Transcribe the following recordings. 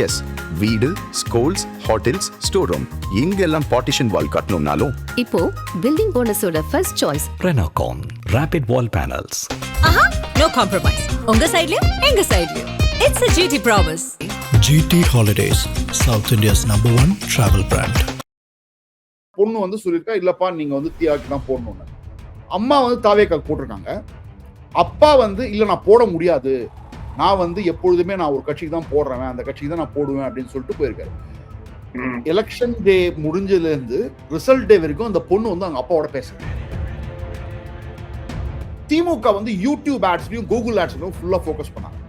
S, வீடு, schools, hotels, store room இங்கெல்லாம் partition wall கட்டணும்னாலும் இப்போ பில்டிங் போனஸோட first choice Renocon Rapid Wall Panels. No compromise. உங்க சைடுலயும் எங்க சைடுலயும். It's a GT promise. GT Holidays, South India's #1 travel brand. பொண்ணு வந்து சொல்லியிருக்கா, இல்லப்பா நீங்க வந்து தியாக்கு தான் போடணும்னு. அம்மா வந்து தாவேக்காக்கு போட்டிருக்காங்க. அப்பா வந்து இல்ல நான் போட முடியாது, நான் வந்து எப்பொழுதுமே நான் ஒரு கட்சிக்கு தான் போடுறேன், அந்த கட்சிக்கு தான் நான் போடுவேன் அப்படின்னு சொல்லிட்டு போயிருக்காரு. எலெக்ஷன் டே முடிஞ்சதுல இருந்து ரிசல்ட் டே வரைக்கும் அந்த பொண்ணு வந்து அவங்க அப்பாவோட பேசுறாங்க. திமுக வந்து யூடியூப் ஆட்ஸ்லயும் கூகுள் ஆட்ஸ்லயும் ஃபுல்லா ஃபோக்கஸ் பண்ணாங்க.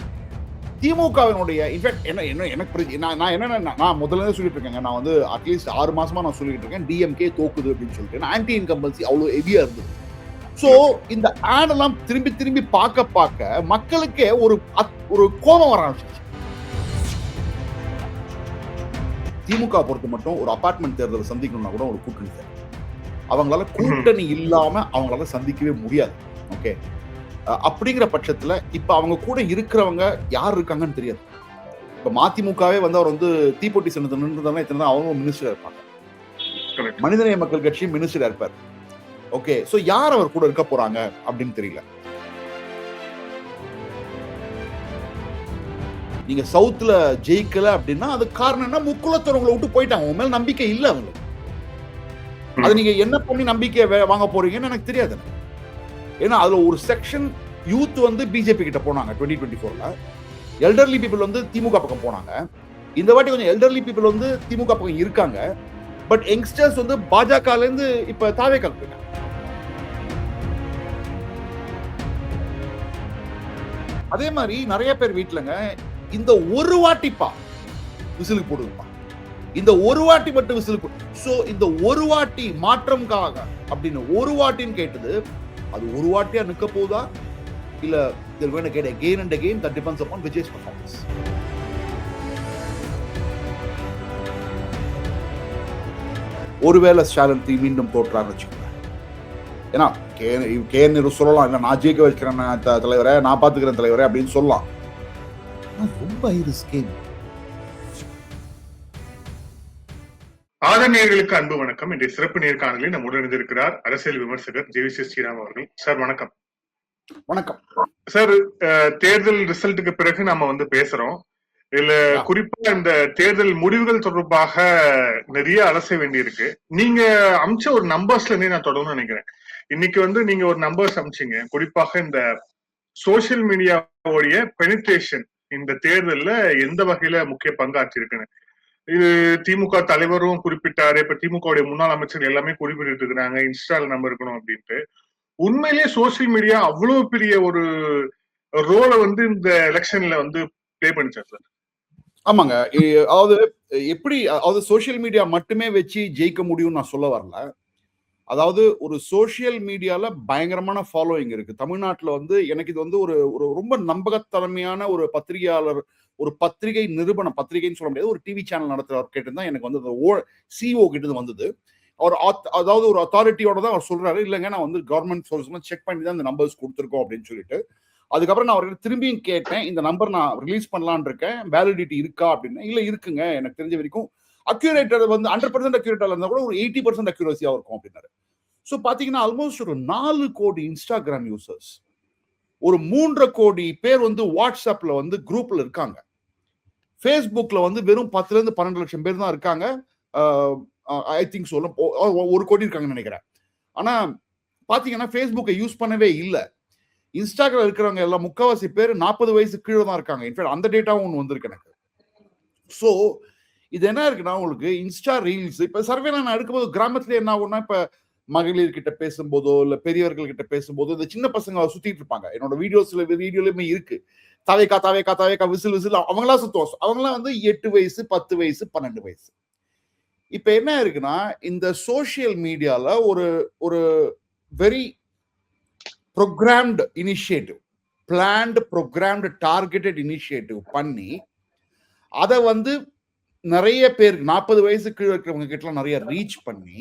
திமுகவினுடைய இன்ஃபேக்ட் எனக்கு நான் என்னன்னா, நான் முதல்ல சொல்லிட்டு இருக்கேங்க, நான் வந்து அட்லீஸ்ட் 6 மாசமா நான் சொல்லிட்டு இருக்கேன் டிஎம்கே தோக்குது அப்படின்னு சொல்லிட்டு. ஆன்டி இன்கம்பல்சி அவ்வளவு ஹெவியா இருந்தது. சோ இந்த ஆட் எல்லாம் திரும்பி திரும்பி பார்க்க மக்களுக்கே ஒரு கோபம் வர ஆரம்பிச்சிருச்சு. திமுக பொறுத்து மட்டும் ஒரு அபார்ட்மெண்ட் தேர்தலை சந்திக்கணும்னா கூட ஒரு கூட்டணி தேவை. அவங்களால கூட்டணி இல்லாம அவங்களால சந்திக்கவே முடியாது. ஓகே, அப்படிங்கிற பட்சத்துல இப்ப அவங்க கூட இருக்கிறவங்க யார் இருக்காங்கன்னு தெரியாது. இப்ப மதிமுகவே வந்து அவர் வந்து தீப்பொட்டி சின்னத்தை நின்றுதானே இத்தனை அவங்க மினிஸ்டரா இருப்பாங்க. மனிதநேய மக்கள் கட்சி மினிஸ்டரா இருப்பார். ஓகே, சோ யார் அவர் கூட இருக்க போறாங்க அப்படின்னு தெரியல. நீங்க சவுத்ல ஜெயிக்கல அப்படின்னா அது காரணம் என்ன? முக்குலத்தவங்களை விட்டு போயிட்டாங்க. உங்க மேல நம்பிக்கை இல்ல அவங்களுக்கு. அது நீங்க என்ன பண்ணி நம்பிக்கை வாங்க போறீங்கன்னு எனக்கு தெரியாது. ஏன்னா அதுல ஒரு செக்ஷன் யூத் வந்து பிஜேபி கிட்ட போனாங்க 2024ல. எல்டர்லி பீப்புள் வந்து திமுக பக்கம் போனாங்க. இந்த வாட்டி கொஞ்சம் எல்டர்லி பீப்புள் வந்து திமுக பக்கம் இருக்காங்க. பட் யங்ஸ்டர்ஸ் வந்து பாஜகல இருந்து இப்ப தாவேக்கா போயிட்டாங்க. அதே மாதிரி நிறைய பேர் வீட்டுலங்க இந்த ஒரு வாட்டிப்பா விசிலுக்கு போடுங்கப்பா, இந்த ஒரு வாட்டி மட்டும் விசிலுக்கு. சோ இந்த ஒரு வாட்டி மாற்றம்காக அப்படின்னு ஒரு வாட்டின்னு கேட்டது, அது ஒரு வாட்டியா நிக்க போதா இல்ல they're going to get again and again? That depends upon Vijay's performance. ஒருவேளை ஸ்டாலின் மீண்டும் தோற்றான்னு வச்சுக்கோங்க. ஏன்னா கேன்னு சொல்லலாம், இல்ல நான் ஜெயிக்க வைக்கிறேன் தலைவரே, நான் பாத்துக்கிறேன் தலைவரே அப்படின்னு சொல்லலாம். ரொம்ப ரிஸ்கேம். ஆதரணியர்களுக்கு அன்பு வணக்கம். இன்றைய சிறப்பு நேர்காணலில் நம்ம உடனிருக்கிறார் அரசியல் விமர்சகர் ஜெவிசி ஸ்ரீராம் அவர்கள். சார் வணக்கம். வணக்கம் சார். தேர்தல் ரிசல்ட்டுக்கு பிறகு நம்ம வந்து பேசுறோம். இதுல குறிப்பா இந்த தேர்தல் முடிவுகள் தொடர்பாக நிறைய அலச வேண்டி இருக்கு. நீங்க அமிச்ச ஒரு நம்பர்ஸ்ல இருந்தே நான் தொடங்கணும்னு நினைக்கிறேன். இன்னைக்கு வந்து நீங்க ஒரு நம்பர்ஸ் அமிச்சிங்க, குறிப்பாக இந்த சோசியல் மீடியாவுடைய பெனிட்ரேஷன் இந்த தேர்தல்ல எந்த வகையில முக்கிய பங்காற்றி இருக்குன்னு. இது திமுக தலைவரும் குறிப்பிட்டாரு, இப்ப திமுக முன்னாள் அமைச்சர் எல்லாமே குறிப்பிட்டு இருக்கிறாங்க இன்ஸ்டால நம்ம இருக்கணும் அப்படின்ட்டு. உண்மையிலேயே சோசியல் மீடியா அவ்வளவு பெரிய ஒரு ரோலை வந்து இந்த எலெக்ஷன்ல வந்து பிளே பண்ணிச்சா சார்? ஆமாங்க. அதாவது எப்படி, அதாவது சோசியல் மீடியா மட்டுமே வச்சு ஜெயிக்க முடியும்னு நான் சொல்ல வரல. அதாவது ஒரு சோசியல் மீடியால பயங்கரமான ஃபாலோயிங் இருக்கு தமிழ்நாட்டுல. வந்து எனக்கு இது வந்து ஒரு ரொம்ப நம்பகத்தன்மையான ஒரு பத்திரிகையாளர், ஒரு பத்திரிகை நிறுவனம், பத்திரிகைன்னு சொல்ல முடியாது, ஒரு டிவி சேனல் நடத்துறவர் கேட்டு எனக்கு வந்து சிஓ கிட்ட வந்தது. அவர் அதாவது ஒரு அத்தாரிட்டியோட தான் அவர் சொல்றாரு, இல்லைங்க நான் வந்து கவர்மெண்ட் சோர்ஸ் செக் பண்ணி தான் இந்த நம்பர்ஸ் கொடுத்துருக்கோம் அப்படின்னு சொல்லிட்டு. அதுக்கப்புறம் நான் அவர்கிட்ட திரும்பியும் கேட்டேன், இந்த நம்பர் நான் ரிலீஸ் பண்ணலான் இருக்கேன், வேலிடிட்டி இருக்கா அப்படின்னு. இல்ல இருக்குங்க, எனக்கு தெரிஞ்ச வரைக்கும் அக்யூரேட்டர் வந்து 100% அக்யூரேட்டா இருந்தா கூட ஒரு 80% அக்யூரஸியா இருக்கும் அப்படின்னாரு. ஸோ பாத்தீங்கன்னா ஆல்மோஸ்ட் ஒரு 4 கோடி இன்ஸ்டாகிராம் யூசர்ஸ், ஒரு 3.5 கோடி பேர் வந்து வாட்ஸ்அப்ல வந்து குரூப்ல இருக்காங்க. ஃபேஸ்புக்ல வந்து வெறும் 10 to 12 லட்சம் பேர் தான் இருக்காங்க. ஐ திங்க் சொல்ல 1 கோடி இருக்காங்கன்னு நினைக்கிறேன். ஆனா பாத்தீங்கன்னா ஃபேஸ்புக்கை யூஸ் பண்ணவே இல்லை. இன்ஸ்டாகிராம் இருக்கிறவங்க எல்லாம் முக்காவாசி பேர் 40 வயசு கீழே தான் இருக்காங்க. இன்ஃபேக்ட் அந்த டேட்டாவும் ஒன்று வந்திருக்கு எனக்கு. ஸோ இது என்ன இருக்குன்னா, உங்களுக்கு இன்ஸ்டா ரீல்ஸ் இப்ப சர்வே நான் எடுக்கும்போது கிராமத்துல என்ன ஆகும்னா, இப்ப மகளிர் கிட்ட பேசும்போதோ இல்ல பெரியவர்கள் கிட்ட பேசும்போதோ இந்த சின்ன பசங்க சுத்திட்டு இருப்பாங்க. என்னோட வீடியோலயுமே இருக்கு. தாவேக்கா விசில் அவங்களா சுத்துவோம். அவங்களாம் வந்து 8 வயசு 10 வயசு 12 வயசு. இப்ப என்ன இருக்குன்னா, இந்த சோசியல் மீடியால ஒரு very programmed initiative, planned programmed targeted initiative பண்ணி அதை வந்து நிறைய பேர் 40 வயசு கீழே இருக்கிறவங்க கிட்ட நிறைய ரீச் பண்ணி,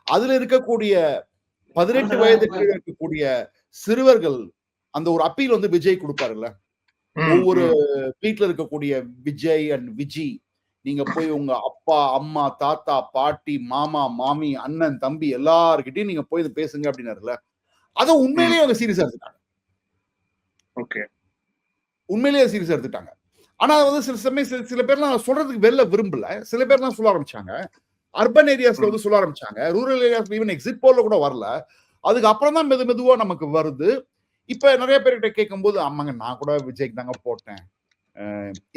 அதுல இருக்கக்கூடிய 18 வயது கீழே இருக்கக்கூடிய சிறுவர்கள் அந்த ஒரு அப்பீல் வந்து விஜய் கொடுப்பாருல்ல, ஒவ்வொரு வீட்டுல இருக்கக்கூடிய விஜய் அண்ட் விஜி, நீங்க போய் உங்க அப்பா அம்மா தாத்தா பாட்டி மாமா மாமி அண்ணன் தம்பி எல்லார்கிட்டயும் நீங்க போய் பேசுங்க அப்படின்னாருல, அதை உண்மையிலேயே அவங்க சீரியஸா எடுத்துட்டாங்க. உண்மையிலேயே சீரியஸா எடுத்துட்டாங்க. ஆனா வந்து சில சமயம் சில பேர்லாம் சொல்றதுக்கு வெளில விரும்பல. சில பேர்லாம் சொல்ல ஆரம்பிச்சாங்க. அர்பன் ஏரியாஸ்ல வந்து சொல்ல ஆரம்பிச்சாங்க. ரூரல் ஏரியாஸ்ல ஈவன் எக்ஸிட் போல்ல கூட வரல. அதுக்கு அப்புறம் தான் மெதுவா நமக்கு வருது. இப்ப நிறைய பேர்கிட்ட கேட்கும்போது, ஆமாங்க நான் கூட விஜய்க்கு தாங்க போட்டேன்.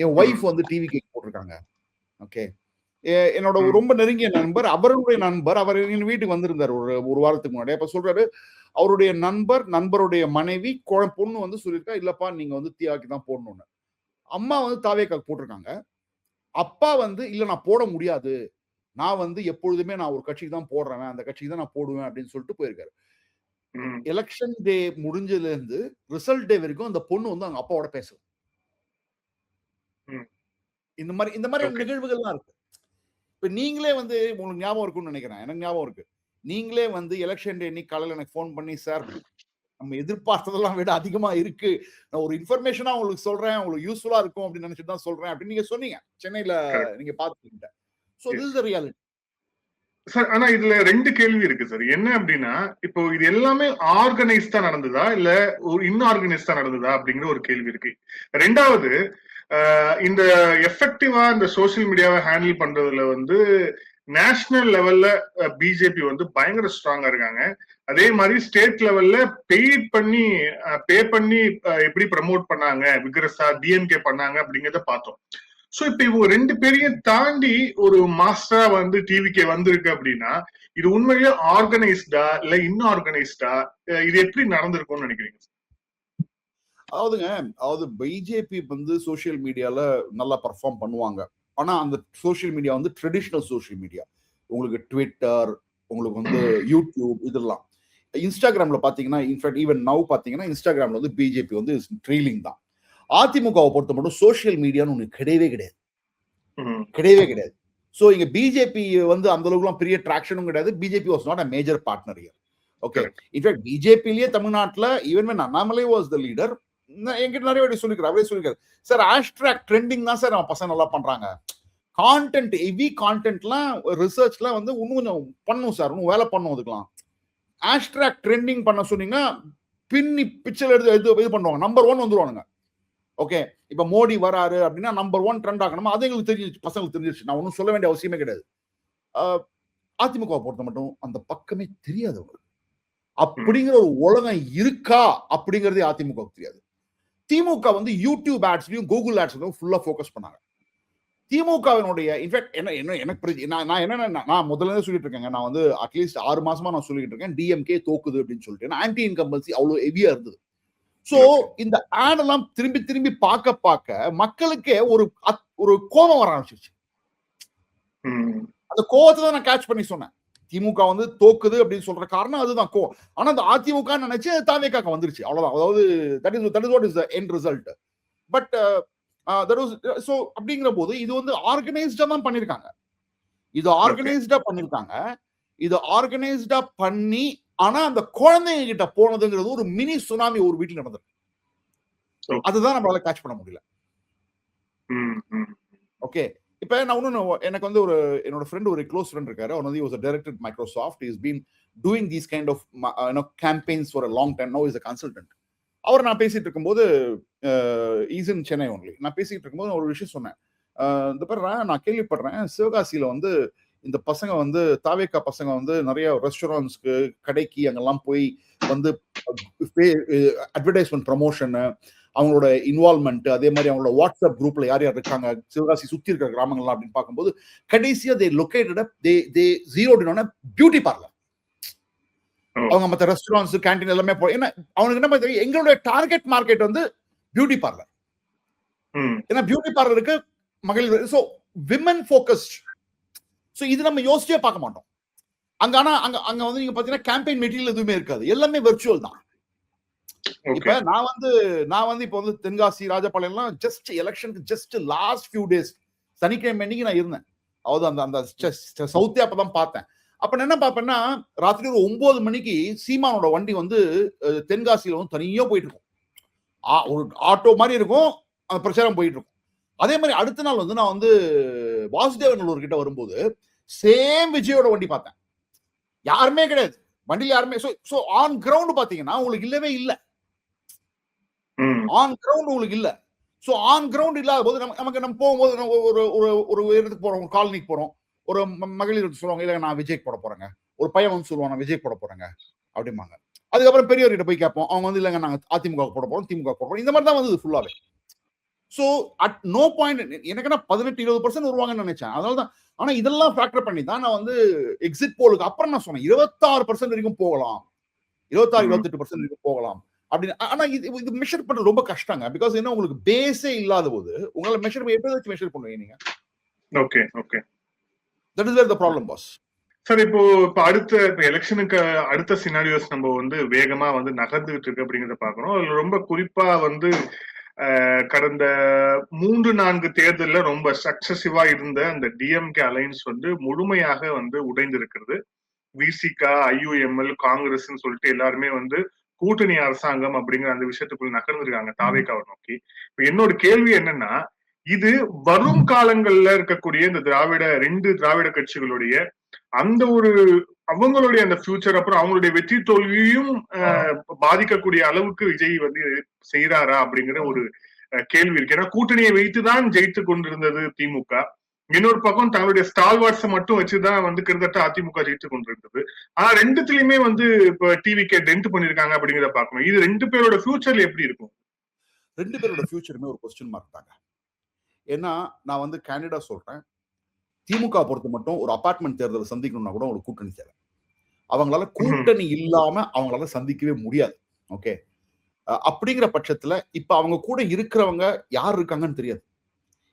என் ஒய்ஃப் வந்து டிவி கேக் போட்டிருக்காங்க. ஓகே, என்னோட ரொம்ப நெருங்கிய நண்பர், அவருடைய நண்பர், அவர் என் வீட்டுக்கு வந்திருந்தார் ஒரு வாரத்துக்கு முன்னாடி. அப்ப சொல்றாரு, அவருடைய நண்பருடைய மனைவி பொண்ணு வந்து சொல்லியிருக்கா, இல்லப்பா நீங்க வந்து தியாகி தான் போடணும்னு. அம்மா வந்து தாவேக்காக்கு போட்டிருக்காங்க. அப்பா வந்து இல்ல நான் போட முடியாது, நான் வந்து எப்பொழுதுமே நான் ஒரு கட்சிக்கு தான் போடுறேன், அந்த கட்சிக்கு தான் நான் போடுவேன் அப்படின்னு சொல்லிட்டு போயிருக்காரு. எலெக்ஷன் டே முடிஞ்சதுல இருந்து ரிசல்ட் டே வரைக்கும் அந்த பொண்ணு வந்து அவங்க அப்பாவோட பேசும். இந்த மாதிரி நிகழ்வுகள்லாம் இருக்கு. இப்ப நீங்களே வந்து உங்களுக்கு ஞாபகம் இருக்கும்னு நினைக்கிறேன், எனக்கு ஞாபகம் இருக்கு. நீங்களே வந்து எலெக்ஷன் டே இன்னைக்கு காலையில எனக்கு போன் பண்ணி, சார் நம்ம எதிர்பார்த்ததெல்லாம் விட அதிகமா இருக்கு, நான் ஒரு இன்ஃபர்மேஷனா உங்களுக்கு சொல்றேன், உங்களுக்கு யூஸ்ஃபுல்லா இருக்கும் அப்படின்னு நினைச்சிட்டு தான் சொல்றேன் அப்படின்னு நீங்க சொன்னீங்க. சென்னையில நீங்க பாத்துக்கிட்ட. So this is the reality sir. ஆனா இதுல 2 கேள்வி இருக்கு சார். என்ன அப்படின்னா, இப்போ இது எல்லாமே ஆர்கனைஸ்டா நடந்ததா இல்ல ஒரு இன்ஆர்கனைஸ்டா நடந்ததா அப்படிங்கிற ஒரு கேள்வி இருக்கு. 2வது, இந்த எஃபெக்டிவா இந்த சோசியல் மீடியாவை ஹேண்டில் பண்றதுல வந்து நேஷனல் லெவல்ல பிஜேபி வந்து பயங்கர ஸ்ட்ராங்கா இருக்காங்க. அதே மாதிரி ஸ்டேட் லெவல்ல பே பண்ணி எப்படி ப்ரமோட் பண்ணாங்க, விக்ரஸா டிஎம்கே பண்ணாங்க அப்படிங்கறத பார்த்தோம். சோ இப்ப இவங்க 2 பேரையும் தாண்டி ஒரு மாஸ்டரா வந்து டிவிக்கே வந்திருக்கு அப்படின்னா, இது உண்மையிலேயே ஆர்கனைஸ்டா இல்ல இன்ஆர்கனைஸ்டா, இது எப்படி நடந்திருக்கும்னு நினைக்கிறீங்க? அதாவது பிஜேபி வந்து சோசியல் மீடியால நல்லா பர்ஃபார்ம் பண்ணுவாங்க. ஆனா அந்த சோசியல் மீடியா வந்து ட்ரெடிஷனல் சோசியல் மீடியா. உங்களுக்கு ட்விட்டர், உங்களுக்கு வந்து யூடியூப், இதெல்லாம். இன்ஸ்டாகிராம்ல பாத்தீங்கன்னா, இன்ஃபேக்ட் ஈவன் நவ் பாத்தீங்கன்னா இன்ஸ்டாகிராம்ல வந்து பிஜேபி வந்து ட்ரெயிலிங் தான். அதிமுகவை பொறுத்த மட்டும் சோசியல் மீடியான்னு ஒண்ணு கிடையவே கிடையாது. சோ இங்க பிஜேபி வந்து அந்த அளவுக்கு பெரிய டிராக்ஷனும் கிடையாது. BJP was not a major partner here. Okay, in fact பிஜேபிலேயே தமிழ்நாட்டுல even Annamalai was the leader. என்கிட்ட நிறைய வாட்டி சொல்லிக்கிறார், அவரே சொல்லிக்கிறார், சார் ஹேஷ்டாக் ட்ரெண்டிங் தான் சார் நம்ம பசங்க நல்லா பண்றாங்க, கான்டென்ட் ஹெவி கான்டென்ட்லாம் ரிசர்ச்லாம் வந்து இன்னும் கொஞ்சம் பண்ணும் சார், இன்னும் வேலை பண்ணும். அதுக்கெல்லாம் ஹேஷ்டாக் ட்ரெண்டிங் பண்ண சொன்னீங்கன்னா பின்னி பிக்சர் எடுத்து இது பண்ணுவாங்க, நம்பர் 1 வந்துருவானுங்க. ஓகே, இப்ப மோடி வராரு அப்படின்னா நம்பர் 1 ட்ரெண்ட் ஆகணுமா, அது எங்களுக்கு தெரிஞ்சிச்சு, பசங்களுக்கு தெரிஞ்சிருச்சு, நான் ஒன்னும் சொல்ல வேண்டிய அவசியமே கிடையாது. அதிமுக பொறுத்த மட்டும் அந்த பக்கமே தெரியாது அவங்களுக்கு. அப்படிங்கிற ஒரு உலகம் இருக்கா அப்படிங்கறதே அதிமுக தெரியாது. திமுக வந்து யூடியூப் ஆட்ஸ்லயும் கூகுள் ஆட்ஸ்லயும் ஃபுல்லா ஃபோக்கஸ் பண்ணாங்க. திமுகவினுடைய இன்ஃபேக்ட் எனக்கு நான் முதல்ல சொல்லிட்டு இருக்கேங்க, நான் வந்து அட்லீஸ்ட் 6 மாசமா நான் சொல்லிட்டு இருக்கேன், டிஎம்கே தோக்குது அப்படின்னு சொல்லிட்டு. ஆன்டி இன்கம்பல்சி அவ்வளவு ஹெவியா இருந்தது. சோ இந்த ஆட் எல்லாம் திரும்பி பார்க்க மக்களுக்கே ஒரு கோபம் வர ஆரம்பிச்சிருச்சு. அந்த கோபத்தை தான் நான் கேட்ச் பண்ணி சொன்னேன். திமுக வந்து தோக்குது அப்படின்னு சொல்ற காரணம் அதுதான் கோவம். ஆனா அந்த அதிமுக நினைச்சு தாவேக்காக வந்துருச்சு, அவ்வளவுதான். அதாவது that is what is the end result. But so அப்படிங்கிற போது இது வந்து ஆர்கனைஸ்டா தான் பண்ணிருக்காங்க. இது ஆர்கனைஸ்டா பண்ணி, ஆனா அந்த குழந்தைங்க கிட்ட போனதுங்கிறது ஒரு மினி சுனாமி ஒரு வீட்டுல நடந்திருக்கு. அதுதான் நம்மளால கேட்ச் பண்ண முடியல. ஓகே, இப்ப நான் எனக்கு வந்து என்னோட ஃப்ரெண்ட், ஒரு க்ளோஸ் ஃப்ரெண்ட் இருக்காரு. அவர் வந்து was a director at Microsoft. He has been doing these kind of campaigns for a long time. Now he's a consultant. அவர் நான் பேசிட்டு இருக்கும்போது, இஸ் இன் சென்னை ஒன்லி. நான் பேசிட்டு இருக்கும்போது ஒரு விஷயம் சொன்னேன். இந்த பேர் நான் கேள்விப்படுறேன், சிவகாசியில வந்து இந்த பசங்க வந்து தாவேக்கா பசங்க வந்து நிறைய ரெஸ்டாரண்ட்ஸ்க்கு, கடைக்கு அங்கெல்லாம் போய் வந்து அட்வர்டைஸ்மெண்ட் ப்ரமோஷன், அவங்களோட இன்வால்வ்மெண்ட், அதே மாதிரி அவங்களோட வாட்ஸ்அப் குரூப்ல யார் யார் இருக்காங்க சிவகாசி சுத்தி இருக்கிற கிராமங்கள்லாம் அப்படின்னு பார்க்கும்போது, கடைசியா they located they zeroed in on beauty parlour. அவங்க மற்ற ரெஸ்டாரண்ட்ஸ், கேண்டீன் எல்லாமே ஏன்னா அவனுக்கு என்ன தெரியும், எங்களுடைய டார்கெட் மார்க்கெட் வந்து பியூட்டி பார்லர். ஏன்னா பியூட்டி பார்லருக்கு மகளிர், சோ விமன் ஃபோக்கஸ்ட். சோ இது நம்ம யோசிச்சே பார்க்க மாட்டோம். ஆனா அங்க வந்து நீங்க பாத்தீங்கன்னா கேம்பெயின் மெட்டீரியல் எதுவுமே இருக்காது, எல்லாமே வெர்ச்சுவல் தான். இப்ப நான் வந்து இப்ப வந்து தென்காசி, ராஜபாளையம்லாம் ஜஸ்ட் எலெக்ஷனுக்கு ஜஸ்ட் லாஸ்ட் ஃபியூ டேஸ் சனிக்கிழமை அன்னைக்கு நான் இருந்தேன். அதாவது அந்த சவுத்தே அப்பதான் பார்த்தேன். அப்ப என்ன பாப்பேன்னா, ராத்திரி ஒரு 9 மணிக்கு சீமானோட வண்டி வந்து தென்காசியில வந்து தனியா போயிட்டு இருக்கும். ஒரு ஆட்டோ மாதிரி இருக்கும், அந்த பிரச்சாரம் போயிட்டு இருக்கும். அதே மாதிரி அடுத்த நாள் வந்து நான் வந்து வாசுதேவநல்லூர் கிட்ட வரும்போது சேம் விஜயோட வண்டி பார்த்தேன். யாருமே கிடையாது வண்டியில், யாருமே. சோ ஆன் கிரவுண்ட் பாத்தீங்கன்னா உங்களுக்கு இல்லவே இல்ல. ஆன் கிரவுண்ட் உங்களுக்கு இல்ல. சோ ஆன் கிரவுண்ட் இல்லாத போது நம்ம போகும்போது ஒரு இடத்துக்கு போறோம், காலனிக்கு போறோம், ஒரு மகளிர் சொல்லுவாங்க, இல்ல நான் விஜய் போட போறேங்க. ஒரு பையன் வந்து சொல்லுவாங்க, நான் விஜய் போட போறேங்க அப்படிம்பாங்க. அதுக்கப்புறம் பெரியவர்கிட்ட போய் கேட்போம், அவங்க வந்து இல்லைங்க நாங்க அதிமுக போட போறோம், திமுக போட போறோம். இந்த மாதிரி தான் வந்து ஃபுல்லாவே. சோ அட் நோ பாயிண்ட் எனக்கு என்ன 18-20% வருவாங்கன்னு நினைச்சேன். அதனாலதான். ஆனா இதெல்லாம் ஃபேக்டர் பண்ணி தான் நான் வந்து எக்ஸிட் போலுக்கு அப்புறம் நான் சொன்னேன் 26% வரைக்கும் போகலாம், 26-28% வரைக்கும் போகலாம் அப்படின்னு. ஆனா இது மெஷர் பண்றது ரொம்ப கஷ்டங்க. பிகாஸ் என்ன, உங்களுக்கு பேஸே இல்லாத போது உங்களால எப்படி வச்சு மெஷர் பண்ணுவீங்க நீங்க? Okay okay, that is where the problem boss. Sir இப்போ அடுத்த எலெக்ஷனுக்கு அடுத்த சினாரியோஸ் நம்ம வந்து வேகமா வந்து நகர்ந்துகிட்டு இருக்கு அப்படிங்கறத பாக்குறோம். அதுல ரொம்ப குறிப்பா வந்து கடந்த 3-4 தேர்தல்ல ரொம்ப சக்சசிவா இருந்த அந்த டிஎம்கே அலைன்ஸ் வந்து முழுமையாக வந்து உடைந்திருக்கிறது. விசிகா, ஐயுஎம்எல், காங்கிரஸ் சொல்லிட்டு எல்லாருமே வந்து கூட்டணி அரசாங்கம் அப்படிங்கிற அந்த விஷயத்துக்குள்ள நகர்ந்துருக்காங்க தாவேகாவை நோக்கி. இப்ப என்னோட கேள்வி என்னன்னா, இது வரும் காலங்கள்ல இருக்கக்கூடிய இந்த 2 திராவிட கட்சிகளுடைய அந்த ஒரு அவங்களுடைய அந்த ஃபியூச்சர், அப்புறம் அவங்களுடைய வெற்றி தோல்வியும் பாதிக்கக்கூடிய அளவுக்கு விஜய் வந்து செய்யறாரா அப்படிங்கிற ஒரு கேள்வி இருக்கு. ஏன்னா கூட்டணியை வைத்துதான் ஜெயித்து கொண்டிருந்தது திமுக. இன்னொரு பக்கம் தங்களுடைய ஸ்டால்வார்ட்ஸை மட்டும் வச்சுதான் வந்து கிட்டத்தட்ட அதிமுக ஜெயித்து கொண்டிருந்தது. ஆனா ரெண்டுத்திலயுமே வந்து இப்ப டிவிகே டென்ட் பண்ணிருக்காங்க அப்படிங்கிறத பார்க்கணும். இது 2 பேரோட ஃபியூச்சர்ல எப்படி இருக்கும்? 2 பேரோட ஃபியூச்சருமே ஒரு கொஸ்டின் மார்க் தாங்க. ஏன்னா நான் வந்து கேண்டிடா சொல்றேன், திமுக பொறுத்த மட்டும் ஒரு அபார்ட்மெண்ட் தேர்தலை சந்திக்கணும்னா கூட ஒரு கூட்டணி தேவை. அவங்களால கூட்டணி இல்லாம அவங்களால சந்திக்கவே முடியாது. ஓகே, அப்படிங்கிற பட்சத்துல இப்ப அவங்க கூட இருக்கிறவங்க யார் இருக்காங்கன்னு தெரியாது.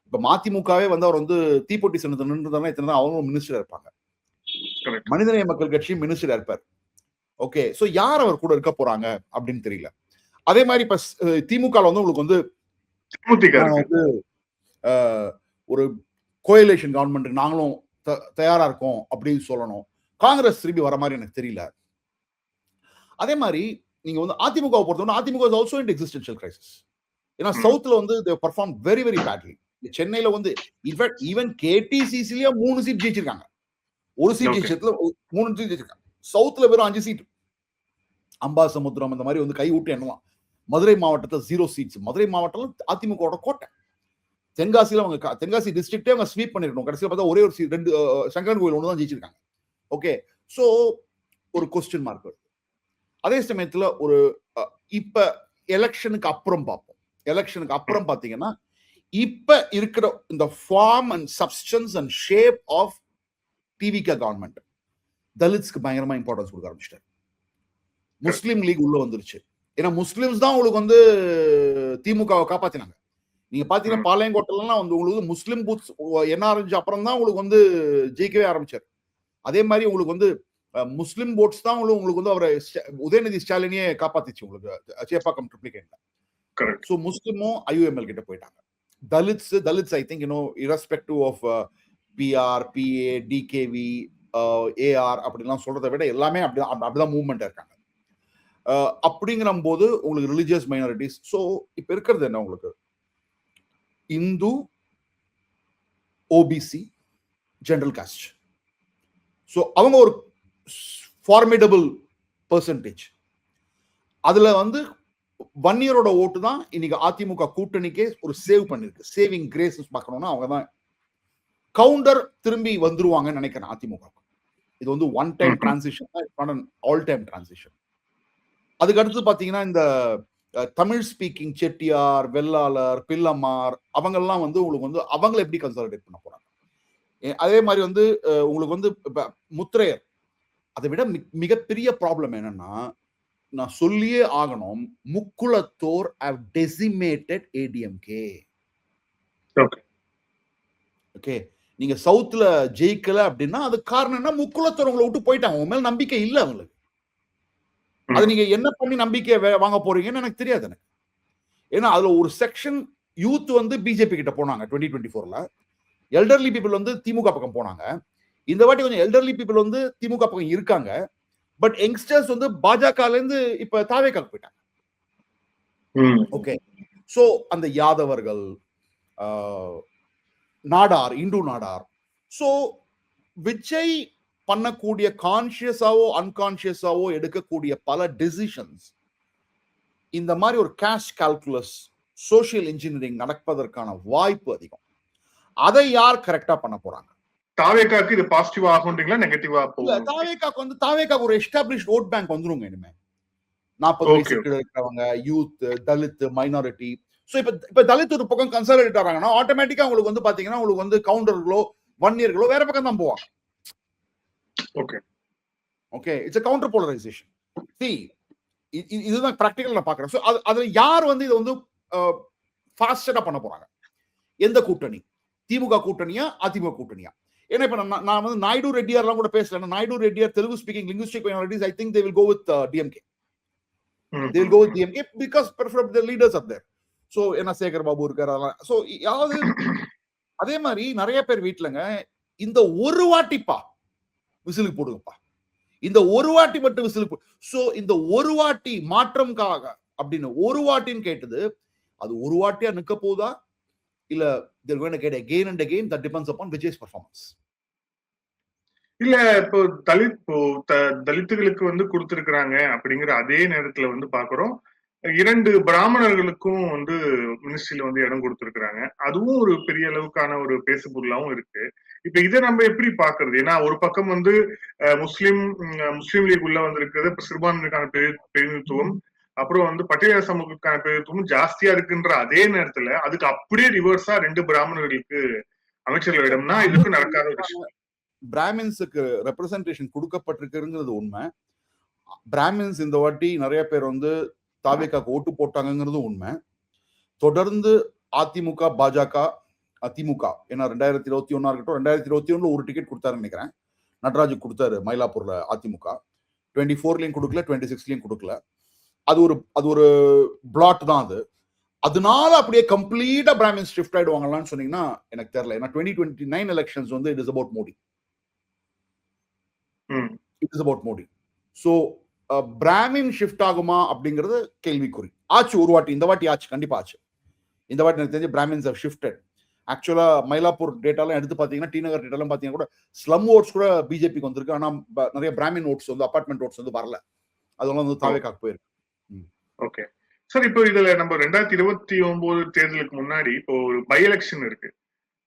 இப்ப மதிமுகவே வந்து அவர் வந்து தீப்பொட்டி சின்னத்தை நின்றுதானே இத்தனை அவங்களும் மினிஸ்டரா இருப்பாங்க. மனிதநேய மக்கள் கட்சி மினிஸ்டரா இருப்பார். ஓகே, சோ யார் அவர் கூட இருக்க போறாங்க அப்படின்னு தெரியல. அதே மாதிரி இப்ப திமுக வந்து உங்களுக்கு வந்து ஒரு கோயலேஷன் கவர்மெண்ட் நாங்களும் தயாரா இருக்கோம் அப்படின்னு சொல்லணும். காங்கிரஸ் திரும்பி வர மாதிரி எனக்கு தெரியல. அதே மாதிரி நீங்க வந்து அதிமுக பொறுத்தவரை AIADMK is also in existential crisis. ஏன்னா சவுத்ல வந்து தே பெர்ஃபார்ம் வெரி வெரி பேட்லி. சென்னையில வந்து இன்ஃபேக்ட் ஈவன் கேடிசிசிலயே 3 சீட் ஜெயிச்சிருக்காங்க. ஒரு சீட் ஜெயிச்சதுல 3 சீட் ஜெயிச்சிருக்காங்க. சவுத்ல வெறும் 5 சீட். அம்பாசமுத்திரம் அந்த மாதிரி வந்து கை விட்டு எண்ணலாம். மதுரை மாவட்டத்துல 0 சீட்ஸ். மதுரை மாவட்டம் அதிமுக கோட்டை. தென்காசியில அவங்க தென்காசி டிஸ்ட்ரிக்டே அவங்க ஸ்வீப் பண்ணிருக்கணும். கடைசியில் பார்த்தா ஒரே ஒரு 2 சங்கரன் கோயில் ஒன்று தான் ஜெயிச்சிருக்காங்க. ஓகே, சோ ஒரு கொஸ்டின் மார்க் வருது. அதே சமயத்துல ஒரு இப்ப எலெக்ஷனுக்கு அப்புறம் பார்ப்போம். எலெக்ஷனுக்கு அப்புறம் பாத்தீங்கன்னா இப்ப இருக்கிற இந்த form and substance and shape of TVK government தலித்ஸ்க்கு பயங்கரமா இம்பார்ட்டன்ஸ் கொடுக்க ஆரம்பிச்சிட்டாரு. முஸ்லீம் லீக் உள்ள வந்துருச்சு. ஏன்னா முஸ்லிம்ஸ் தான் உங்களுக்கு வந்து திமுகவை காப்பாத்தினாங்க. நீங்க பாத்தீங்கன்னா பாளையங்கோட்டைலாம் வந்து உங்களுக்கு முஸ்லிம் பூத் என்ன ஆரம்பிச்சு அப்புறம் தான் உங்களுக்கு வந்து ஜெயிக்கவே ஆரம்பிச்சாரு. அதே மாதிரி உங்களுக்கு வந்து முஸ்லிம் ஓட்ஸ் தான் உங்களுக்கு வந்து அவரை உதயநிதி ஸ்டாலினியே காப்பாத்திச்சு உங்களுக்கு சேப்பாக்கம் ட்ரிப்ளிகேட்ல. சோ முஸ்லிமும் ஐயுஎம்எல் கிட்ட போயிட்டாங்க. Dalits I think irrespective of PR, PA, DKV, AR அப்படிலாம் சொல்றதை விட எல்லாமே அப்படிதான் மூவ்மெண்ட் இருக்காங்க. அப்படிங்கிற போது உங்களுக்கு ரிலிஜியஸ் மைனாரிட்டிஸ். சோ இப்ப இருக்கிறது என்ன, உங்களுக்கு Hindu, OBC, general cost. So அவங்க ஒரு ஃபார்மிடபிள் பெர்சன்டேஜ். அதுல வந்து 1 இயரோட ஓட்டு தான் இன்னைக்கு அதிமுக கூட்டணிக்கே ஒரு சேவ் பண்ணிருக்கு. சேவிங் கிரேஸ் பார்க்கணும்னா அவங்க தான் கவுண்டர் திரும்பி வந்துருவாங்கன்னு நினைக்கிறேன் அதிமுக. இது வந்து one time transition, all time transition. அதுக்கு அடுத்து பாத்தீங்கன்னா இந்த தமிழ் ஸ்பீக்கிங் செட்டியார், வெள்ளாளர், பில்லமார் அவங்கெல்லாம் வந்து உங்களுக்கு வந்து அவங்களை எப்படி கன்சாலிடேட் பண்ண போறாங்க. அதே மாதிரி வந்து உங்களுக்கு வந்து முத்திரையர். அதை விட மிகப்பெரிய ப்ராப்ளம் என்னன்னா, நான் சொல்லியே ஆகணும், Mukkulathor have decimated ADMK. Okay, நீங்க சவுத்ல ஜெயிக்கல அப்படின்னா அது காரணம் என்ன, முக்குளத்தோர் உங்களை விட்டு போயிட்டாங்க. உங்க மேல நம்பிக்கை இல்லை அவங்களுக்கு. அது நீங்க என்ன பண்ணி நம்பிக்கை வாங்க போறீங்கன்னு எனக்கு தெரியாது எனக்கு. ஏன்னா அதுல ஒரு செக்ஷன் யூத் வந்து பிஜேபி கிட்ட போனாங்க 2024ல. எல்டர்லி பீப்புள் வந்து திமுக பக்கம் போனாங்க. இந்த வாட்டி கொஞ்சம் எல்டர்லி பீப்புள் வந்து திமுக பக்கம் இருக்காங்க. பட் யங்ஸ்டர்ஸ் வந்து பாஜகல இருந்து இப்ப தாவேகாக்கு போயிட்டாங்க. ஓகே, ஸோ அந்த யாதவர்கள், நாடார், இந்து நாடார். ஸோ விஜய் பண்ணக்கூடிய கான்சியஸாவோ அன்கான்சியஸாவோ எடுக்கக்கூடிய பல டிசிஷன்ஸ் இந்த மாதிரி ஒரு கேஷ் கால்குலஸ், சோசியல் இன்ஜினியரிங் நடப்பதற்கான வாய்ப்பு அதிகம். அதை யார் கரெக்டா பண்ண போறாங்க? தாவேகாக்கு இது பாசிட்டிவா ஆகும்ன்றீங்களா, நெகட்டிவா போகும்? தாவேகாக்கு ஒரு எஸ்டாப்ளிஷ்ட் ஓட் பேங்க் வந்துருங்க இனிமே. 40 வயசுக்கு இருக்கிறவங்க, யூத், தலித், மைனாரிட்டி. சோ இப்ப தலித் ஒரு பக்கம் கன்சர்வேட்டிவ் ஆறாங்கன்னா ஆட்டோமேட்டிக்கா உங்களுக்கு வந்து பாத்தீங்கன்னா உங்களுக்கு வந்து கவுண்டர்களோ வன்னியர்களோ வேற பக்கம் தான் போவாங்க. Okay, it's a counter polarization. See, இதுதான் பிராக்டிகல் நான் பாக்குறேன். சோ அதுல யார் வந்து இதை வந்து ஃபாஸ்டா பண்ண போறாங்க? எந்த கூட்டணி? திமுக கூட்டணியா, அதிமுக கூட்டணியா? ஏன்னா இப்ப நான் வந்து நாயுடு ரெட்டியார்லாம் கூட பேசல. Naidu Reddiar Telugu speaking linguistic minorities, I think they will go with DMK. They will go with DMK because preferably the leaders are there. So என்ன சேகர் பாபு இருக்காரு. சோ யாவது அதே மாதிரி நிறைய பேர் வீட்டுலங்க இந்த ஒரு வாட்டிப்பா விசிலுக்கு போடுங்கப்பா, இந்த ஒரு வாட்டி மட்டும் விசிலுக்கு. சோ இந்த ஒரு வாட்டி மாற்றம்காக அப்படின்னு ஒரு வாட்டின்னு கேட்டது, அது ஒரு வாட்டியா நிக்க போதா இல்ல they're going to get again and again? That depends upon Vijay's performance. இல்ல இப்போ தலித்துகளுக்கு வந்து கொடுத்திருக்கிறாங்க அப்படிங்கிற அதே நேரத்துல வந்து பாக்குறோம் 2 பிராமணர்களுக்கும் வந்து மினிஸ்ட்ரியில வந்து இடம் கொடுத்திருக்கிறாங்க. அதுவும் ஒரு பெரிய அளவுக்கான ஒரு பேசு பொருளாவும் இருக்கு. இப்ப இதை நம்ம எப்படி பாக்குறது? ஏன்னா ஒரு பக்கம் வந்து முஸ்லீம் லீக் உள்ள வந்திருக்கிறது, சிறுபான்மைக்கான பிரதிநிதித்துவம், அப்புறம் வந்து பட்டியல் சமூகத்துக்கான பிரதிநிதித்துவம் ஜாஸ்தியா இருக்குன்ற அதே நேரத்துல அதுக்கு அப்படியே ரிவர்ஸா 2 பிராமணர்களுக்கு அமைச்சர்கள் இடம்னா இதுக்கு நடக்காத ஒரு விஷயம். பிராமின்ஸுக்கு ரெப்ரசன்டேஷன் கொடுக்கப்பட்டிருக்குங்கிறது உண்மை. பிராமின்ஸ் இந்த வாட்டி நிறைய பேர் வந்து தாவேகாக்கு ஓட்டு போட்டாங்கிறது உண்மை. தொடர்ந்து அதிமுக, பாஜக, திமுக, ஏன்னா 2021 இருக்கட்டும், 2021 ஒரு டிக்கெட் கொடுத்தாருன்னு நினைக்கிறேன், நடராஜு கொடுத்தாரு மயிலாப்பூர்ல அதிமுக. 24லயும் கொடுக்கல, 26லயும் கொடுக்கல. அது ஒரு பிளாட் தான் அது. அதனால அப்படியே கம்ப்ளீட்டா பிராமின்ஸ் ஷிஃப்ட் ஆயிடுவாங்களான்னு சொன்னீங்கன்னா எனக்கு தெரியல. ஏன்னா 2029 எலெக்ஷன்ஸ் வந்து it is about Modi. It is about Modi. So Brahmin shift ஆகுமா அப்படிங்கிறது கேள்விக்குறி. ஆச்சு ஒரு வாட்டி, இந்த வாட்டி ஆச்சு, கண்டிப்பா ஆச்சு. இந்த வாட்டி எனக்கு தெரிஞ்சு பிராமின்ஸ் ஹவ் ஷிஃப்டட். ஆக்சுவலா மயிலாப்பூர் டேட்டாலாம் எடுத்து பாத்தீங்கன்னா, டி நகர் டேட்டாலாம் பாத்தீங்கன்னா கூட ஸ்லம் ஓட்ஸ் கூட பிஜேபிக்கு வந்திருக்கு. ஆனா நிறைய பிராமின் ஓட்ஸ் வந்து, அபார்ட்மெண்ட் ஓட்ஸ் வந்து வரல. அதெல்லாம் வந்து தாவேகாக்கு போயிருக்கு. ஓகே சார், இப்போ இதுல நம்ம 2029 தேர்தலுக்கு முன்னாடி இப்போ ஒரு பை எலெக்ஷன் இருக்கு.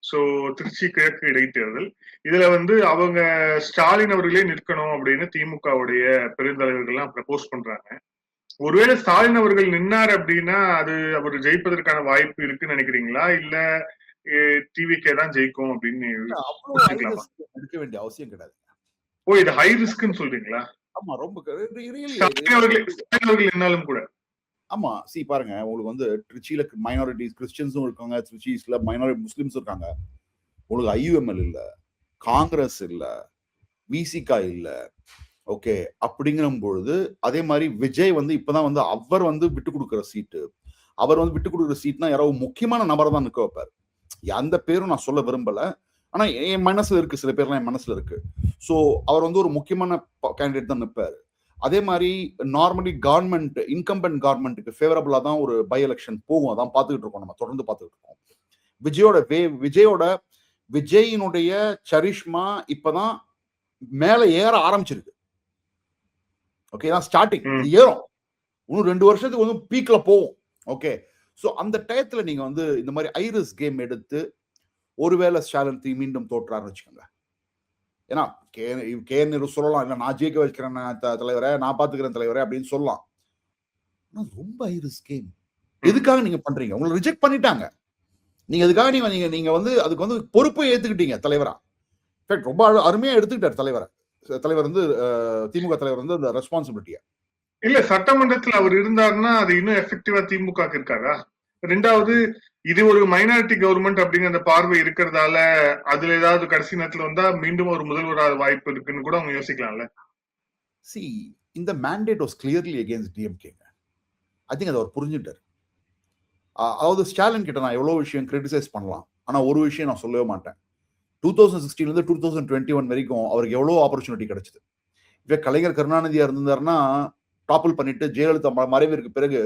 சோ திருச்சி கிழக்கு இடைத்தேர்தல். இதுல வந்து அவங்க ஸ்டாலின் அவர்களே நிற்கணும் அப்படின்னு திமுகவுடைய பெருந்தலைவர்கள்லாம் ப்ரப்போஸ் பண்றாங்க. ஒருவேளை ஸ்டாலின் அவர்கள் நின்னார் அப்படின்னா அது அவர் ஜெயிப்பதற்கான வாய்ப்பு இருக்குன்னு நினைக்கிறீங்களா, இல்ல டிவிகே தான் ஜெயிக்கும் அப்படின்னு எடுக்க வேண்டிய அவசியம் கிடையாது? ஓ, இது ஹை ரிஸ்க்னு சொல்றீங்களா? ஆமா, ரொம்ப அவர்கள் நின்னாலும் கூட. ஆமா, சி பாருங்க, உங்களுக்கு வந்து திருச்சியில மைனாரிட்டிஸ் கிறிஸ்டியன்ஸும் இருக்காங்க, திருச்சியில மைனாரிட்டி முஸ்லிம்ஸ் இருக்காங்க. உங்களுக்கு IUML இல்ல, காங்கிரஸ் இல்ல, விசிகா இல்ல. ஓகே, அப்படிங்கிற பொழுது அதே மாதிரி விஜய் வந்து இப்பதான் வந்து அவர் வந்து விட்டு கொடுக்குற சீட்டு, அவர் வந்து விட்டு கொடுக்குற சீட்னா யாராவது முக்கியமான நபரை தான் நிற்க வைப்பார். அந்த பேரும் நான் சொல்ல விரும்பல, ஆனா என் மனசுல இருக்கு, சில பேர்லாம் என் மனசுல இருக்கு. ஸோ அவர் வந்து ஒரு முக்கியமான கேண்டிடேட் தான் நிற்பாரு. அதே மாதிரி நார்மலி கவர்மெண்ட், இன்கம்பென்ட் கவர்மெண்ட்டுக்கு ஃபேவரபிளா தான் ஒரு பை எலெக்ஷன் போகும். அதான் பார்த்துக்கிட்டு இருக்கோம், நம்ம தொடர்ந்து பார்த்துக்கிட்டு இருக்கோம். விஜயினுடைய சரிஷ்மா இப்பதான் மேல ஏற ஆரம்பிச்சிருக்கு. ஓகே, தான் ஸ்டார்டிங், ஏறும். இன்னும் 2 வருஷத்துக்கு வந்து பீக்ல போகும். ஓகே, ஸோ அந்த டயத்துல நீங்க வந்து இந்த மாதிரி ஐரிஸ் கேம் எடுத்து ஒருவேளை ஸ்டாலின் மீண்டும் தோற்றாருன்னு வச்சுக்கோங்க. ஏன்னா கே சொல்லலாம், இல்ல நான் ஜெயிக்க வச்சுக்கிறேன் தலைவரை, நான் பாத்துக்கிறேன் தலைவரை அப்படின்னு சொல்லலாம். ரொம்ப ஐரிஸ் கேம் எதுக்காக நீங்க பண்றீங்க? உங்களை ரிஜெக்ட் பண்ணிட்டாங்க. நீங்க அதுக்காக நீங்க வந்து அதுக்கு வந்து பொறுப்பை ஏத்துக்கிட்டீங்க தலைவரா. ரொம்ப அருமையா எடுத்துக்கிட்டார் தலைவர் வந்து திமுக தலைவர் வந்து அந்த ரெஸ்பான்சிபிலிட்டியா. இல்ல, சட்டமன்றத்தில் அவர் இருந்தாருன்னா அது இன்னும் எஃபெக்டிவா திமுக இருக்காரா? 2வது, இது ஒரு மைனாரிட்டி கவர்மெண்ட் அப்படிங்கிற அந்த பார்வை இருக்கிறதால அதுல ஏதாவது கடைசி நேரத்துல வந்தா மீண்டும் ஒரு முதல்வராக வாய்ப்பு இருக்குன்னு கூட அவங்க யோசிக்கலாம்ல. சி, இந்த mandate was clearly against DMK. I think அதை அவர் புரிஞ்சுட்டார். அதாவது ஸ்டாலின் கிட்ட நான் எவ்வளவு விஷயம் கிரிட்டிசைஸ் பண்ணலாம், ஆனா ஒரு விஷயம் நான் சொல்லவே மாட்டேன். 2016 இருந்து 2021 வரைக்கும் அவருக்கு எவ்வளவு ஆப்பர்ச்சுனிட்டி கிடைச்சது. இப்ப கலைஞர் கருணாநிதியா இருந்தாருன்னா டாப்பிள் பண்ணிட்டு ஜெயலலிதா மறைவிற்கு பிறகு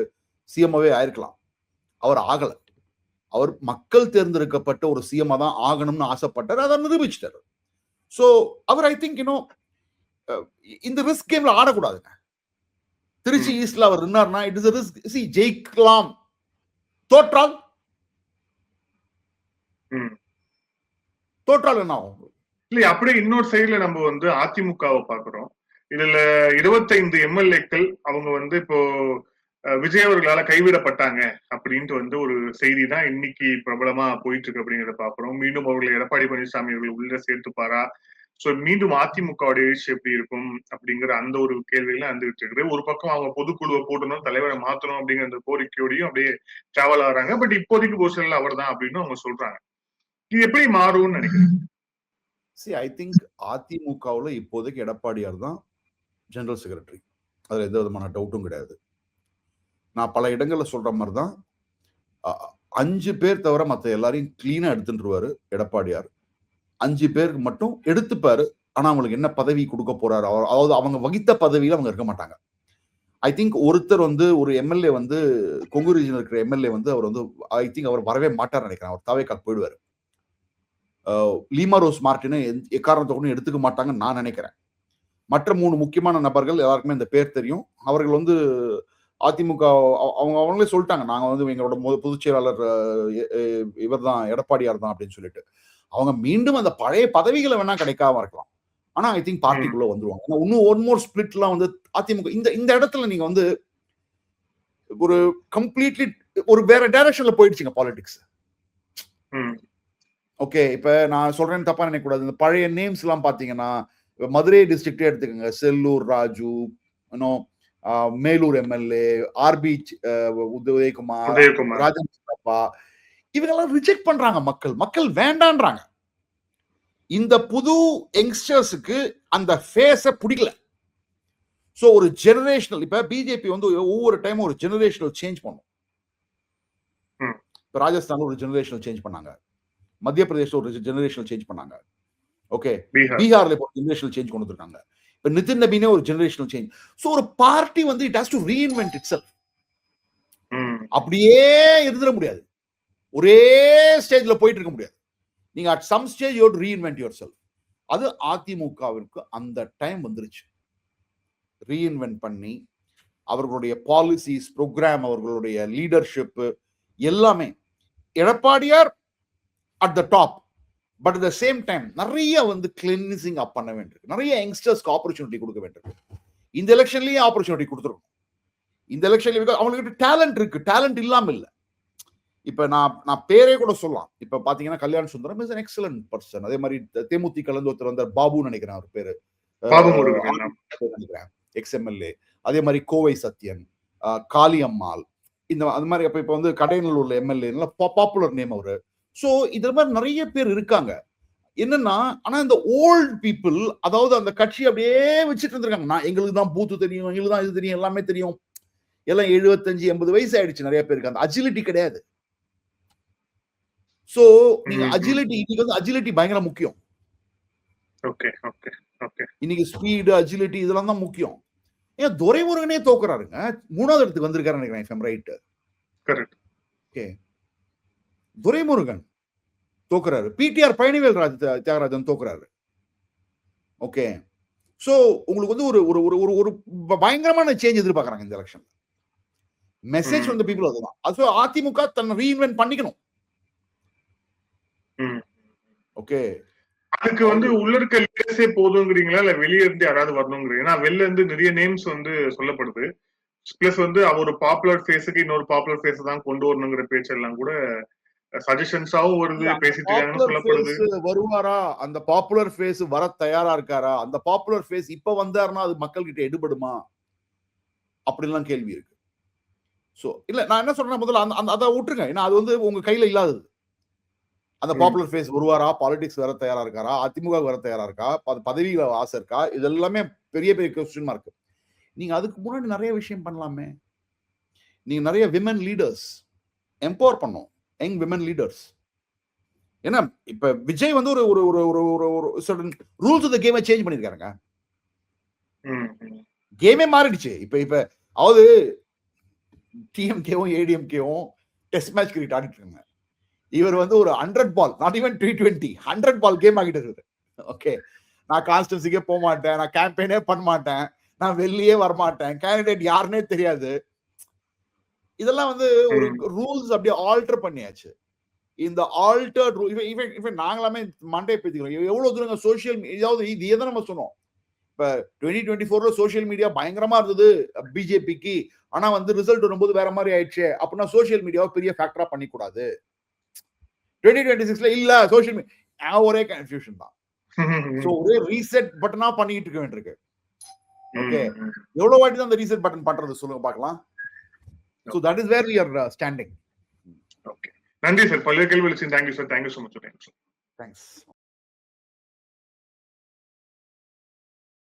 சிஎம்ஆவே ஆயிருக்கலாம். அவர் ஆகல. அவர் மக்கள் தேர்ந்தெடுக்கப்பட்ட ஒரு சிஎம் தான் ஆகணும்னு ஆசைப்பட்டார், அதை நிரூபிச்சிட்டாரு. சோ அவர் ஐ திங்க் இந்த ரிஸ்க் கேம்ல ஆடக்கூடாதுங்க. திருச்சி ஈஸ்ட்ல அவர் நின்னார்னா it is a risk. See, ஜெயிக்கலாம், தோற்றால் என்ன ஆகும்? இல்ல அப்படியே இன்னொரு சைடுல நம்ம வந்து அதிமுகவை பாக்குறோம். இதுல 25 எம்எல்ஏக்கள் அவங்க இப்போ விஜய் அவர்களால கைவிடப்பட்டாங்க அப்படின்ட்டு ஒரு செய்தி தான் இன்னைக்கு பிரபலமா போயிட்டு இருக்கு அப்படிங்கிறத பாக்குறோம். மீண்டும் அவர்களை எடப்பாடி பழனிசாமி அவர்கள் உள்ள சேர்த்துப்பாரா, சோ மீண்டும் அதிமுகவோட எழுச்சி எப்படி இருக்கும் அப்படிங்கிற அந்த ஒரு கேள்வியெல்லாம் வந்துகிட்டு இருக்குது. ஒரு பக்கம் அவங்க பொதுக்குழுவை போட்டணும், தலைவரை மாத்தணும் அப்படிங்கிற அந்த கோரிக்கையோடையும் அப்படியே டிராவல் ஆகிறாங்க. பட் இப்போதைக்கு பொசிஷன்ல அவர் தான் அப்படின்னு அவங்க சொல்றாங்க. இது எப்படி மாறும்னு நினைக்கிறேன். ஐ திங்க் அதிமுகவுல இப்போதைக்கு எடப்பாடியார் தான் ஜெனரல் செக்ரட்டரி, அதுல எந்த விதமான டவுட்டும் கிடையாது. நான் பல இடங்கள்ல சொல்ற மாதிரி தான் 5 பேர் தவிர மற்ற எல்லாரையும் கிளீனா எடுத்துருவாரு எடப்பாடியார். 5 பேருக்கு மட்டும் எடுத்துப்பாரு. ஆனா அவங்களுக்கு என்ன பதவி கொடுக்க போறாரு, அதாவது அவங்க வகித்த பதவியில அவங்க இருக்க மாட்டாங்க. ஐ திங்க் ஒருத்தர் ஒரு எம்எல்ஏ கொங்கு ரீஜன் இருக்கிற எம்எல்ஏ அவர் ஐ திங்க் அவர் வரவே மாட்டார் நினைக்கிறேன். அவர் தாவேக்காக்கு போயிடுவாரு. லீமா ரோஸ் மார்டினை எக்காரணத்தை கொண்டு எடுத்துக்க மாட்டாங்கன்னு நான் நினைக்கிறேன். மற்ற 3 முக்கியமான நபர்கள் எல்லாருக்குமே இந்த பேர் தெரியும். அவர்கள் அதிமுக அவங்களே சொல்லிட்டாங்க, நாங்க எங்களோட பொதுச் செயலாளர் இவர் தான், எடப்பாடியார் தான் அப்படின்னு சொல்லிட்டு. அவங்க மீண்டும் அந்த பழைய பதவிகளை வேணா கிடைக்காம இருக்கலாம், ஆனா ஐ திங்க் பார்ட்டிக்குள்ள வந்துருவாங்க. இன்னும் ஒன் மோர் ஸ்பிளிட்லாம் அதிமுக இந்த இடத்துல நீங்க ஒரு கம்ப்ளீட்லி ஒரு வேற டைரக்ஷன்ல போயிடுச்சுங்க பாலிடிக்ஸ். ஓகே, இப்ப நான் சொல்றேன்னு தப்பா நினைக்க கூடாது. இந்த பழைய நேம்ஸ் எல்லாம் பாத்தீங்கன்னா மதுரை டிஸ்ட்ரிக்டே எடுத்துக்கோங்க, செல்லூர் ராஜு, மேலூர் எம்எல்ஏ, ஆர்பி உதயகுமார், ராஜேந்திரப்பா, இவங்கெல்லாம் ரிஜெக்ட் பண்றாங்க மக்கள் வேண்டான்றாங்க. இந்த புது யங்ஸ்டர்ஸுக்கு அந்த ஃபேஸ பிடிக்கல. சோ ஒரு ஜெனரேஷனல், இப்ப பிஜேபி ஒவ்வொரு டைம் ஒரு ஜெனரேஷனல் சேஞ்ச் பண்ணும். இப்ப ராஜஸ்தான்ல ஒரு ஜெனரேஷனல் சேஞ்ச் பண்ணாங்க, மத்திய பிரதேஷ்ல ஒரு ஜெனரேஷனல் சேஞ்ச் பண்ணாங்க, ஓகே, பீகார்ல இப்போ ஜெனரேஷனல் சேஞ்ச் கொண்டு வந்திருக்காங்க. இப்ப நிதின் நபீனே ஒரு ஜெனரேஷனல் சேஞ்ச். சோ ஒரு party it has to reinvent itself. அப்படியே இருந்துட முடியாது, ஒரே ஸ்டேஜ்ல போயிட்டு இருக்க முடியாது. நீங்க at some stage you have to reinvent yourself. அது அதிமுகவிற்கு அந்த டைம் வந்துருச்சு. ரீஇன்வென்ட் பண்ணி அவர்களுடைய பாலிசிஸ், ப்ரோக்ராம், அவர்களுடைய லீடர்ஷிப் எல்லாமே எடப்பாடியார் at the top. But at the same time நிறைய கிளீன்சிங் அப் பண்ண வேண்டியிருக்கு, நிறைய யங்ஸ்டர்ஸ்க்கு ஆப்பர்ச்சுனிட்டி கொடுக்க வேண்டியிருக்கு. இந்த எலெக்ஷன்லயே ஆப்பர்ச்சுனிட்டி கொடுத்துருக்கணும். இந்த எலெக்ஷன்ல அவங்களுக்கு டேலண்ட் இருக்கு, டேலண்ட் இல்லாம இல்ல. இப்ப நான் பேரே கூட சொல்லலாம். இப்ப பாத்தீங்கன்னா Kalyana Sundaram is an excellent person. அதே மாதிரி தேமுதிக கலந்து ஒருத்தர் வந்தார், பாபு நினைக்கிறேன் அவர் பேரு, நினைக்கிறேன், எக்ஸ்எம்எல்ஏ. அதே மாதிரி கோவை சத்யன், காளியம்மாள், அது மாதிரி இப்ப கடையநல்லூர்ல எம்எல்ஏ, பாப்புலர் நேம் அவரு. சோ இது மாதிரி நிறைய பேர் இருக்காங்க. என்னன்னா, ஆனா இந்த ஓல்ட் பீப்புள், அதாவது அந்த கட்சி அப்படியே வச்சுட்டு இருந்திருக்காங்க. எங்களுக்கு தான் பூத்து தெரியும், எங்களுக்கு தான் இது தெரியும், எல்லாமே தெரியும். எல்லாம் 75-80 வயசு ஆயிடுச்சு நிறைய பேருக்கு. அந்த அஜிலிட்டி கிடையாது. சோ நீங்க அஜிலிட்டி, இன்னைக்கு அஜிலிட்டி பயங்கர முக்கியம். இன்னைக்கு ஸ்பீடு, அஜிலிட்டி இதெல்லாம் தான் முக்கியம். ஏன் துரைமுருகனே தோக்குறாருங்க, 3வது இடத்துக்கு வந்திருக்காரு நினைக்கிறேன், ரைட்? கரெக்ட். ஓகே, துரைமுருகன் தோக்குறாரு, பிடிஆர் பழனிவேல் தியாகராஜன் தோக்குறாரு. ஓகே, சோ உங்களுக்கு ஒரு ஒரு ஒரு பயங்கரமான சேஞ்ச் எதிர்பார்க்கறாங்க இந்த election. Message from the people அதுதான். சோ அதிமுக தன்னை ரீஇன்வென்ட் பண்ணிக்கணும். ஓகே, அதுக்கு உள்ள இருக்க லீடர்ஸே போதுங்கிறீங்களா, இல்ல வெளிய இருந்து யாராவது வரணுங்கிறீங்க? ஏன்னா வெளில இருந்து நிறைய நேம்ஸ் சொல்லப்படுது. பிளஸ் ஒரு பாப்புலர் ஃபேஸுக்கு இன்னொரு பாப்புலர் ஃபேஸ் தான் கொண்டு வரணுங்கிற பேச்செல்லாம் கூட சஜஷன்ஸாவும் வருது, பேசிட்டு இருக்காங்கன்னு சொல்லப்படுது. வருவாரா, அந்த பாப்புலர் ஃபேஸ் வர தயாரா இருக்காரா, அந்த பாப்புலர் ஃபேஸ் இப்ப வந்தாருன்னா அது மக்கள் கிட்ட எடுபடுமா, அப்படிலாம் கேள்வி இருக்கு. சோ இல்ல, நான் என்ன சொல்றேன், முதல்ல அதை விட்டுருங்க. ஏன்னா அது உங்க கையில இல்லாதது. அந்த பாப்புலர் ஃபேஸ் வருவாரா, பாலிடிக்ஸ் வர தயாரா இருக்காரா, அதிமுக வர தயாரா இருக்கா, பதவியில ஆசை இருக்கா, இது எல்லாமே பெரிய பெரிய கொஸ்டின் மார்க். நீங்க அதுக்கு முன்னாடி நிறைய விஷயம் பண்ணலாமே. நீங்க நிறைய விமன் லீடர்ஸ் எம்பவர் பண்ணும், யங் விமன் லீடர்ஸ். ஏன்னா இப்ப விஜய் ஒரு ஒரு ஒரு ஒரு ரூல்ஸ் ஆஃப் தி கேமை சேஞ்ச் பண்ணிருக்காருங்க. கேமே மாறிடுச்சு. இப்ப அதாவது டிஎம்கேவும் ஏடிஎம்கேவும் டெஸ்ட் மேட்ச் கிரிக்கெட் ஆடிட்டு இருக்காங்க. இவர் வந்து ஒரு 100 ball, not even T20, 100 ball game ஆகிட்டு இருக்காரு. ஓகே, நான் கான்ஸ்டன்சிக்கே போக மாட்டேன், நான் கேம்பெயினே பண்ண மாட்டேன், நான் வெளியே வரமாட்டேன், கேண்டிடேட் யாருன்னே தெரியாது. இதெல்லாம் வந்து ஒரு ரூல்ஸ் அப்படியே ஆல்டர் பண்ணியாச்சு. இந்த ஆல்டர்ட் இவன் நாங்களாமே மண்டே பேசிக்கிறோம். எவ்வளவு தூரங்க சோசியல், இது எதை நம்ம சொன்னோம். இப்ப 2024 சோசியல் மீடியா பயங்கரமா இருந்தது பிஜேபிக்கு, ஆனா வந்து ரிசல்ட் வரும்போது வேற மாதிரி ஆயிடுச்சு அப்படின்னா சோசியல் மீடியாவை பெரிய ஃபேக்டரா பண்ணிக்கூடாது. 2026 இல்ல சோசியல் மீடியா ஒரே கன்ஃபியூஷன் தான். ஒரே ரீசெட் பட்டனா பண்ணிட்டு இருக்க வேண்டியிருக்கு. ஓகே, எவ்வளவு வாட்டி தான் அந்த ரீசெட் பட்டன் பண்றது சொல்லுங்க பார்க்கலாம். So that is where we are standing. Okay. நன்றி சார், பல்வேறு கேள்வி. Thank you sir, thank you so much. Thanks.